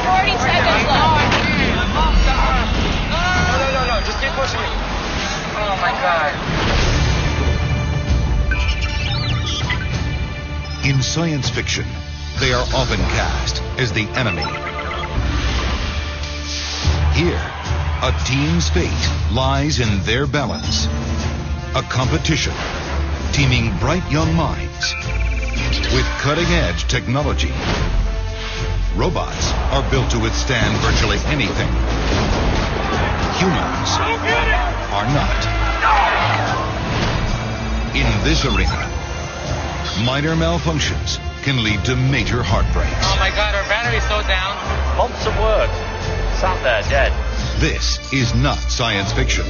40 seconds left. No, just keep pushing me. Oh my God. In science fiction, they are often cast as the enemy. Here, a team's fate lies in their balance. A competition, teaming bright young minds with cutting-edge technology. Robots are built to withstand virtually anything. Humans are not. In this arena, minor malfunctions can lead to major heartbreaks. Oh my God, our battery's so down. Months of work. Sat there dead. This is not science fiction.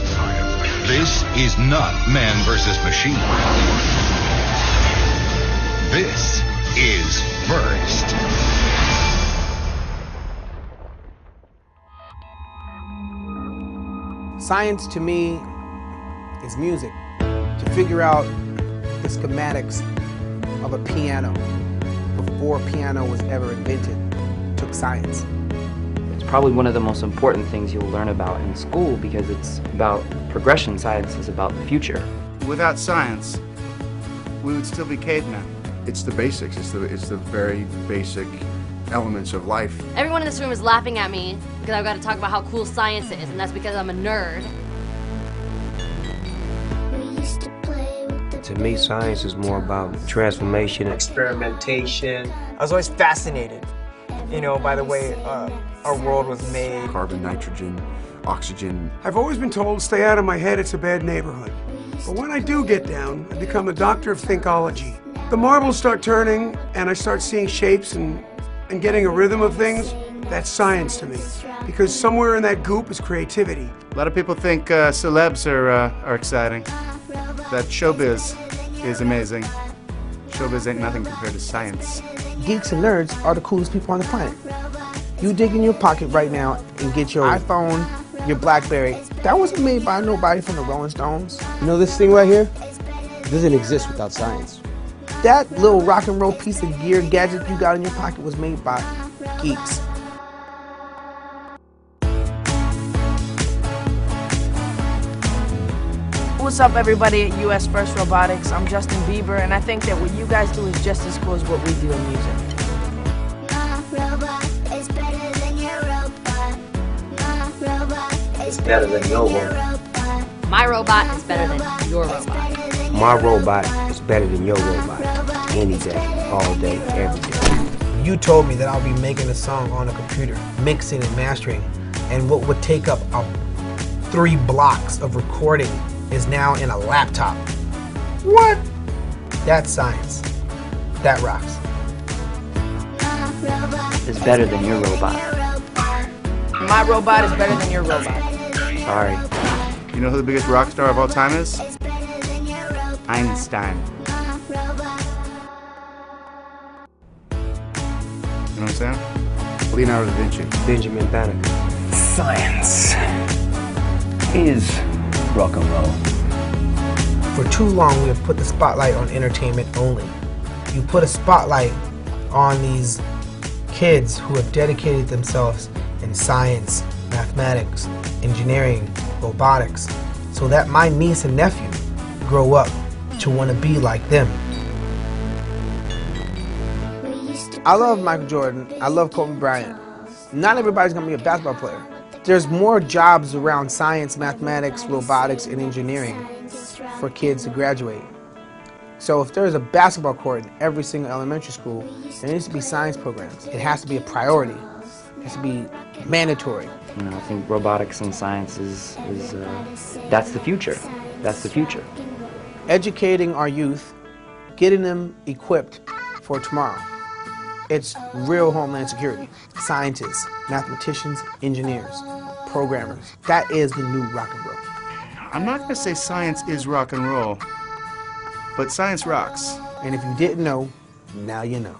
This is not man versus machine. This is First. Science to me is music. To figure out the schematics of a piano before piano was ever invented took science. It's probably one of the most important things you'll learn about in school because it's about progression. Science is about the future. Without science, we would still be cavemen. It's the basics. It's the very basic elements of life. Everyone in this room is laughing at me because I've got to talk about how cool science is, and that's because I'm a nerd. To me, science is more about transformation, experimentation. I was always fascinated, by the way our world was made. Carbon, nitrogen, oxygen. I've always been told, stay out of my head, it's a bad neighborhood. But when I do get down, I become a doctor of thinkology. The marbles start turning, and I start seeing shapes and getting a rhythm of things. That's science to me, because somewhere in that goop is creativity. A lot of people think celebs are exciting. That showbiz is amazing. Showbiz ain't nothing compared to science. Geeks and nerds are the coolest people on the planet. You dig in your pocket right now and get your iPhone, your BlackBerry. That wasn't made by nobody from the Rolling Stones. You know this thing right here? It doesn't exist without science. That little rock and roll piece of gear gadget you got in your pocket was made by geeks. What's up, everybody at US First Robotics? I'm Justin Bieber, and I think that what you guys do is just as cool as what we do in music. My robot is better than your robot. My robot is better than your robot. My robot is better than your robot. My robot is better than your robot. Any day, all day, every day. You told me that I'll be making a song on a computer, mixing and mastering, and what would take up 3 blocks of recording is now in a laptop. What? That's science. That rocks. It's better than your robot. My robot is better than your robot. Sorry. You know who the biggest rock star of all time is? Einstein. You know what I'm saying? Leonardo da Vinci. Benjamin Banneker. Science is rock and roll. For too long, we have put the spotlight on entertainment only. You put a spotlight on these kids who have dedicated themselves in science, mathematics, engineering, robotics, so that my niece and nephew grow up to want to be like them. I love Michael Jordan. I love Kobe Bryant. Not everybody's going to be a basketball player. There's more jobs around science, mathematics, robotics, and engineering for kids to graduate. So if there's a basketball court in every single elementary school, there needs to be science programs. It has to be a priority. It has to be mandatory. I think robotics and science is that's the future. That's the future. Educating our youth, getting them equipped for tomorrow. It's real homeland security. Scientists, mathematicians, engineers, programmers. That is the new rock and roll. I'm not going to say science is rock and roll, but science rocks. And if you didn't know, now you know.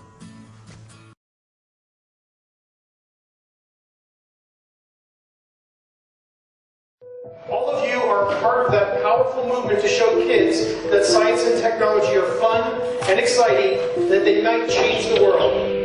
All of you are part of that powerful movement to show kids that science and technology are fun and exciting, that they might change the world.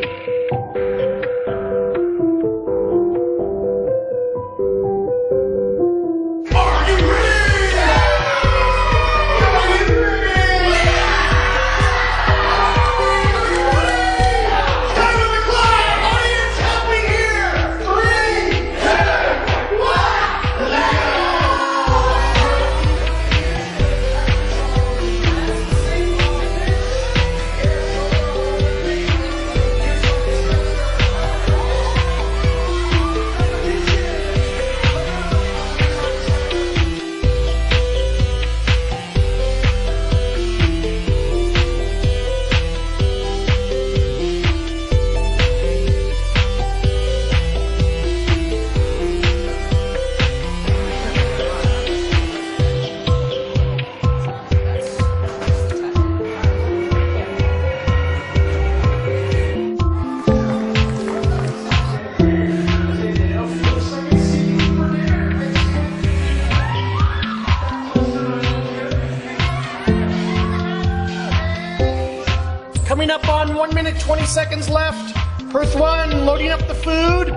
Coming up on 1 minute, 20 seconds left. First one, loading up the food.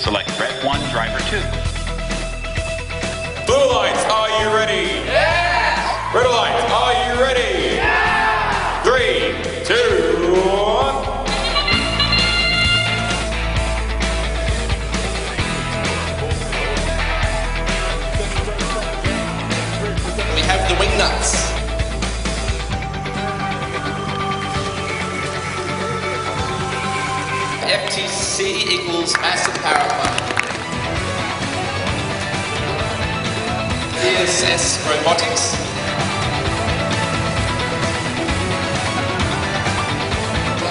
Select red 1, driver 2. Blue lights, are you ready? Yeah! Red lights, are you ready? Yeah! 3, 2, 1. We have the wing nuts. FTC equals massive power plant. DSS robotics.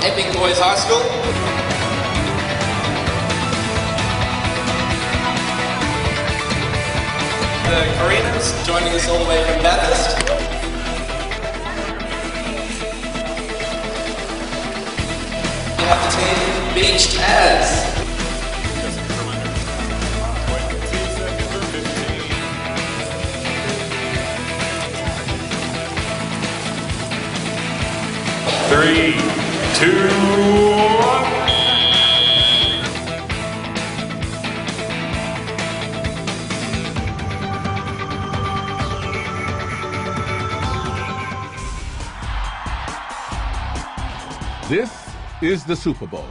Epic Boys High School. The Koreans joining us all the way from Bathurst. We have the team Beached Ads. Three, 2, 1. This is the Super Bowl.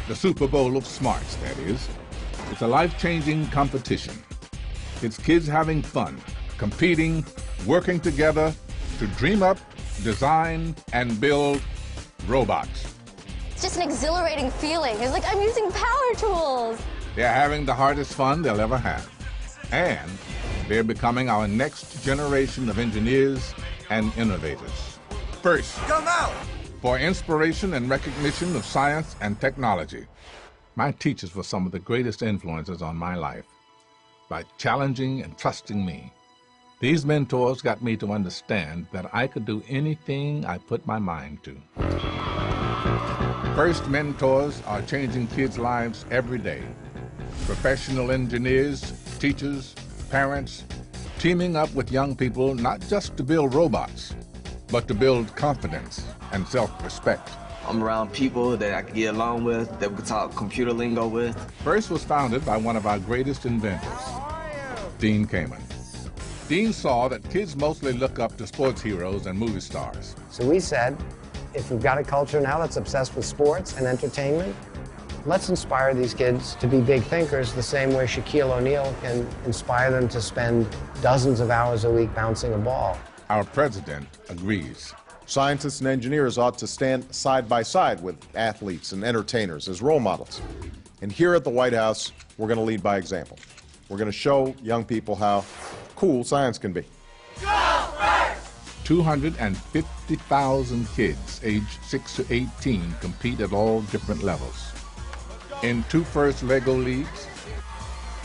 The Super Bowl of smarts, that is. It's a life-changing competition. It's kids having fun, competing, working together to dream up, design, and build robots. It's just an exhilarating feeling. It's like I'm using power tools. They're having the hardest fun they'll ever have. And they're becoming our next generation of engineers and innovators. First, Come out! for inspiration and recognition of science and technology, my teachers were some of the greatest influences on my life. By challenging and trusting me, these mentors got me to understand that I could do anything I put my mind to. First mentors are changing kids' lives every day. Professional engineers, teachers, parents, teaming up with young people not just to build robots, but to build confidence and self-respect. I'm around people that I can get along with, that we can talk computer lingo with. FIRST was founded by one of our greatest inventors, Dean Kamen. Dean saw that kids mostly look up to sports heroes and movie stars. So we said, if we've got a culture now that's obsessed with sports and entertainment, let's inspire these kids to be big thinkers the same way Shaquille O'Neal can inspire them to spend dozens of hours a week bouncing a ball. Our president agrees. Scientists and engineers ought to stand side by side with athletes and entertainers as role models. And here at the White House, we're going to lead by example. We're going to show young people how cool science can be. 250,000 kids aged 6 to 18 compete at all different levels. In 2 FIRST Lego Leagues,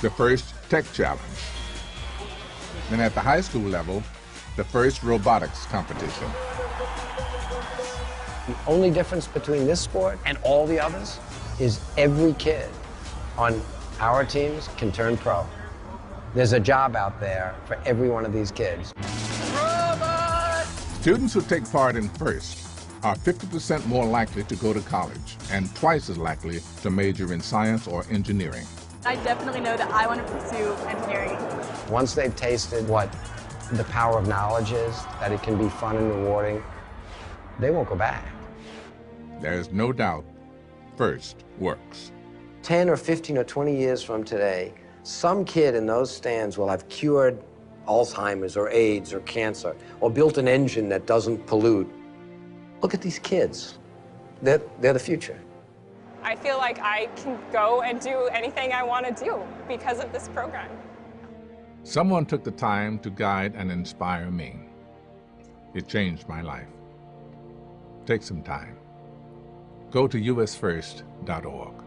the FIRST Tech Challenge. And at the high school level, the FIRST Robotics Competition. The only difference between this sport and all the others is every kid on our teams can turn pro. There's a job out there for every one of these kids. Students who take part in FIRST are 50% more likely to go to college and twice as likely to major in science or engineering. I definitely know that I want to pursue engineering. Once they've tasted what the power of knowledge is, that it can be fun and rewarding, they won't go back. There's no doubt FIRST works. 10 or 15 or 20 years from today, some kid in those stands will have cured Alzheimer's or AIDS or cancer, or built an engine that doesn't pollute. Look at these kids. They're the future. I feel like I can go and do anything I want to do because of this program. Someone took the time to guide and inspire me. It changed my life. Take some time. Go to usfirst.org.